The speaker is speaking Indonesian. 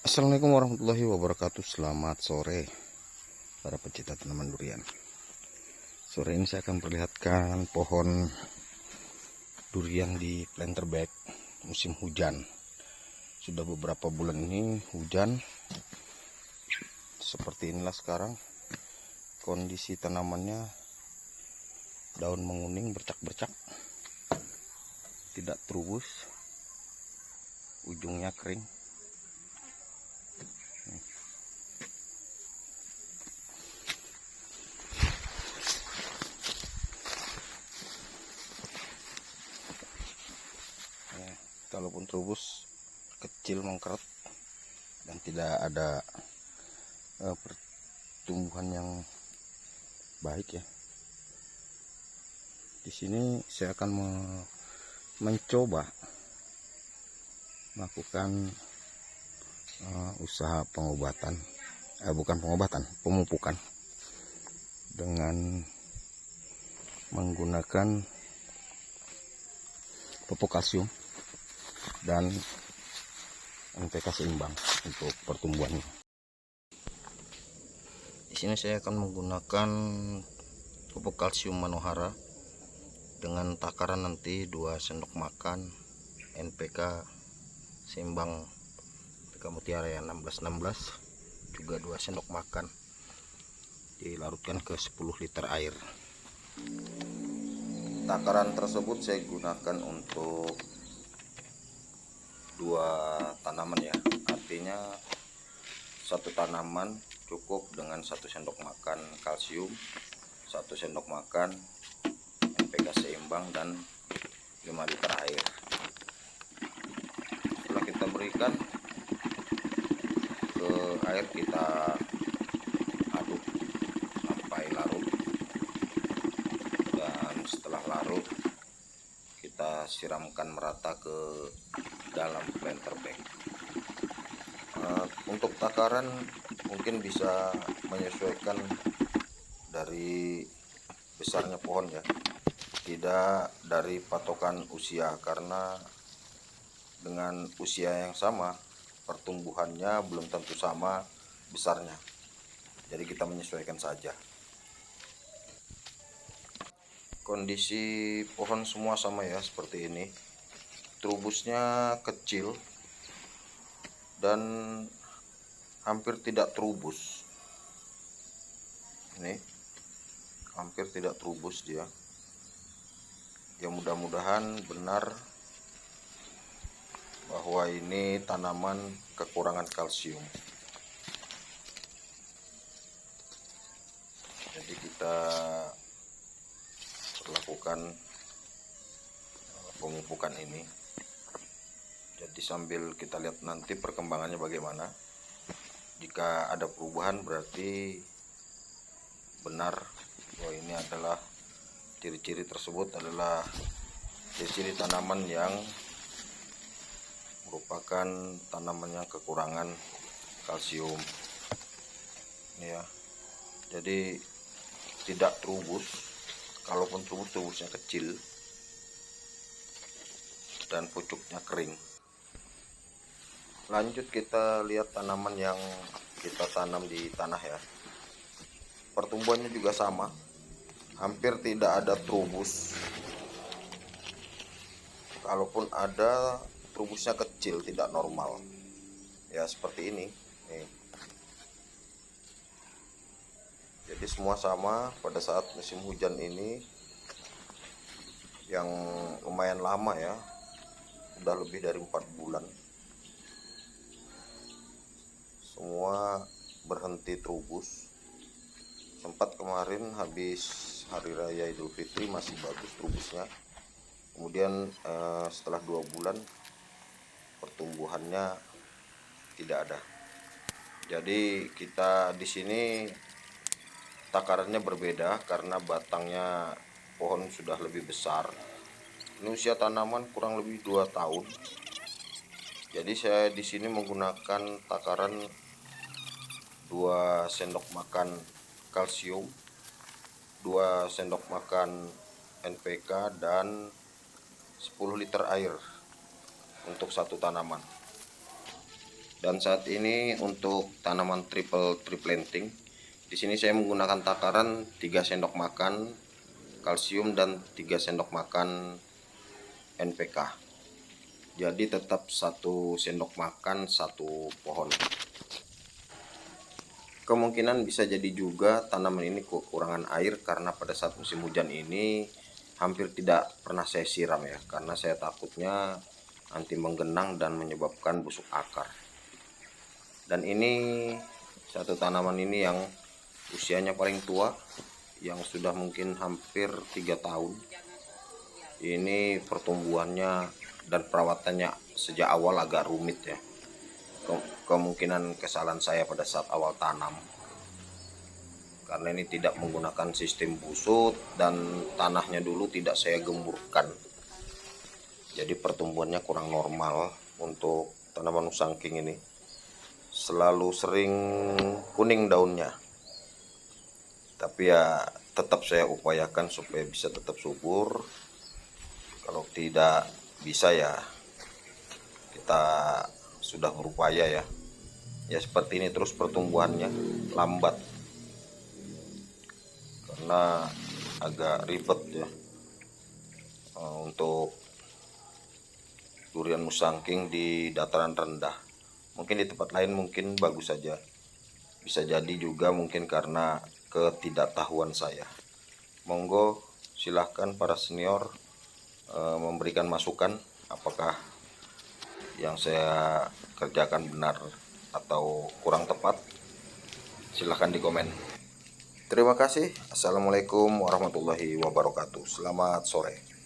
Assalamualaikum warahmatullahi wabarakatuh. Selamat sore para pecinta tanaman durian. Sore ini saya akan perlihatkan pohon durian di planter bag musim hujan. Sudah beberapa bulan ini hujan. Seperti inilah sekarang kondisi tanamannya. Daun menguning, bercak-bercak, tidak terubus, ujungnya kering. Kalaupun terubus kecil, mengkeret, dan tidak ada pertumbuhan yang baik ya. Di sini saya akan mencoba melakukan usaha pengobatan, bukan pengobatan, pemupukan dengan menggunakan pupuk kalsium dan NPK seimbang untuk pertumbuhannya. Di sini saya akan menggunakan pupuk kalsium Manohara dengan takaran nanti 2 sendok makan NPK seimbang NPK Mutiara ya 16-16, juga 2 sendok makan, dilarutkan ke 10 liter air. Takaran tersebut saya gunakan untuk 2 tanaman ya, artinya 1 tanaman cukup dengan 1 sendok makan kalsium, 1 sendok makan NPK seimbang, dan 5 liter air. Setelah kita berikan ke air, kita aduk sampai larut, dan setelah larut kita siramkan merata ke dalam planter bag. Untuk takaran mungkin bisa menyesuaikan dari besarnya pohon ya, tidak dari patokan usia, karena dengan usia yang sama pertumbuhannya belum tentu sama besarnya, jadi kita menyesuaikan saja. Kondisi pohon semua sama ya, seperti ini. Terubusnya kecil dan hampir tidak terubus. Ini hampir tidak terubus dia. Ya mudah-mudahan benar bahwa ini tanaman kekurangan kalsium. Jadi kita lakukan pemupukan ini. Jadi sambil kita lihat nanti perkembangannya bagaimana. Jika ada perubahan berarti benar bahwa ini adalah ciri-ciri tersebut adalah ciri-ciri tanaman yang merupakan tanaman yang kekurangan kalsium. Ini ya. Jadi tidak terubus. Kalaupun terubus, terubusnya kecil dan pucuknya kering. Lanjut kita lihat tanaman yang kita tanam di tanah ya. Pertumbuhannya juga sama, hampir tidak ada terubus. Kalaupun ada, terubusnya kecil, tidak normal. Ya seperti ini. Nih. Jadi semua sama pada saat musim hujan ini yang lumayan lama ya. Udah lebih dari 4 bulan. Semua berhenti terubus. Sempat kemarin habis hari raya Idul Fitri masih bagus terubusnya. Kemudian setelah 2 bulan pertumbuhannya tidak ada. Jadi kita di sini takarannya berbeda karena batangnya pohon sudah lebih besar. Ini usia tanaman kurang lebih 2 tahun. Jadi saya di sini menggunakan takaran 2 sendok makan kalsium, 2 sendok makan NPK, dan 10 liter air untuk 1 tanaman. Dan saat ini untuk tanaman triple tree planting, di sini saya menggunakan takaran 3 sendok makan kalsium dan 3 sendok makan NPK. Jadi tetap 1 sendok makan 1 pohon. Kemungkinan bisa jadi juga tanaman ini kekurangan air karena pada saat musim hujan ini hampir tidak pernah saya siram ya, karena saya takutnya nanti menggenang dan menyebabkan busuk akar. Dan ini satu tanaman ini yang usianya paling tua, yang sudah mungkin hampir 3 tahun. Ini pertumbuhannya dan perawatannya sejak awal agak rumit ya. Kemungkinan kesalahan saya pada saat awal tanam, karena ini tidak menggunakan sistem busut dan tanahnya dulu tidak saya gemburkan. Jadi pertumbuhannya kurang normal untuk tanaman musangking ini. Selalu sering kuning daunnya, tapi ya tetap saya upayakan supaya bisa tetap subur. Kalau tidak bisa ya kita sudah berupaya ya seperti ini terus pertumbuhannya lambat, karena agak ribet ya untuk durian musangking di dataran rendah. Mungkin di tempat lain mungkin bagus saja, bisa jadi juga mungkin karena ketidaktahuan saya. Monggo silahkan para senior memberikan masukan apakah yang saya kerjakan benar atau kurang tepat. Silahkan di komen. Terima kasih. Assalamualaikum warahmatullahi wabarakatuh. Selamat sore.